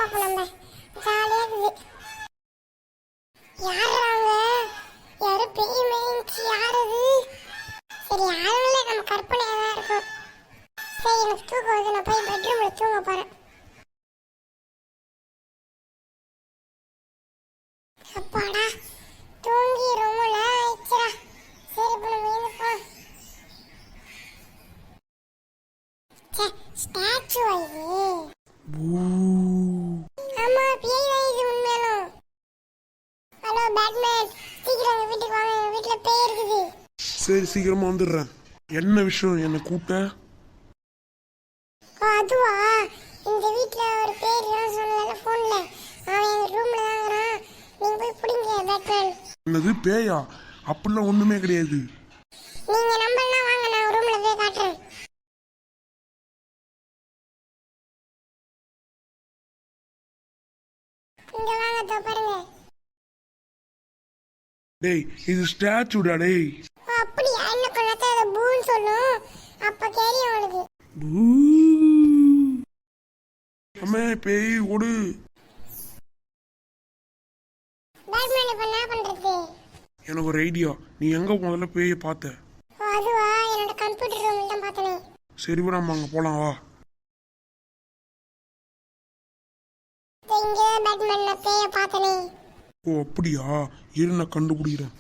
பார்ப்போம் நம்ம. ஜாலியா இருக்குது. யாராங்க? யாரு பேய் மேய்ச்சி யாரது? சரி யாருங்களே நம்ம கற்பனையா தான் இருக்கும். சரி எனக்கு தூக்கம் வருது, நான் போய் பெட்ரூம்ல தூங்க போறேன். அப்பாடா தூங்கி ரூம்ல ஆயிடுச்சுடா. சரி இப்போ நம்ம எழுந்துப்போம். ஸ்டாச்சு இது. ஆமா பேய் தான் இது உண்மையாலும். ஹலோ பேட்மேன், சீக்கிரம் எங்க வீட்டுக்கு வாங்க, எங்க வீட்டுல பேய் இருக்குது. சரி சீக்கிரமா வந்துடுறேன். என்ன விஷயம் என்ன கூப்பிட்ட? அதுவா, இந்த வீட்டுல ஒரு பேய் இருக்கான்னு சொன்னல போன்ல, அவன் எங்க ரூம்ல தாங்கறான். நீங்க போய் புடிங்க பேட்மேன். என்னது பேயா? அப்படிலாம் ஒண்ணுமே கிடையாது. நீங்க நம்பலனா வாங்க, நான் ரூம்ல போய் காட்டுறேன். இங்க வாங்க, தோ பாருங்க. டேய் இது ஸ்டாச்சுடா டேய். அப்படியா? என்ன பண்ணாத அத பூன்னு சொல்லும், அப்ப கேரி அவனுக்கு. பூ. அம்மே பேய் ஓடு. பேட்மேன் இப்ப என்ன பண்றது? எனக்கு ஒரு ஐடியா. நீ எங்க முதல்ல பேயை பார்த்த? அதுவா, என்னோட கம்ப்யூட்டர் ரூம்ல தான் பார்த்தனே. சரி நம்ம அங்க போலாம் வா. இங்க பேட்மேன் நான் பேய பார்த்தனே. ஓ அப்படியா? இரு நான் கண்டுபிடிக்கிறேன்.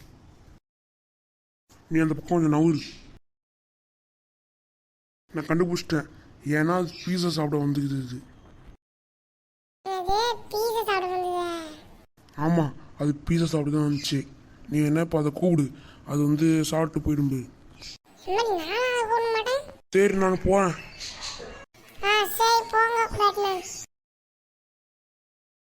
நீ அந்த பக்கம் கொஞ்சம் நவுறு. நான் கண்டுபிடிச்சிட்டேன். ஏன்னா அது பீஸா சாப்பிட வந்துக்குது இது. அது பீஸா சாப்பிட வந்ததா? ஆமா அது பீஸா சாப்பிட்டு தான் வந்துச்சு. நீ என்ன இப்போ அதை கூப்பிடு, அது வந்து சாப்பிட்டு போயிடும்பு. அம்மா நான் போக மாட்டேன். சரி நான் போறேன்.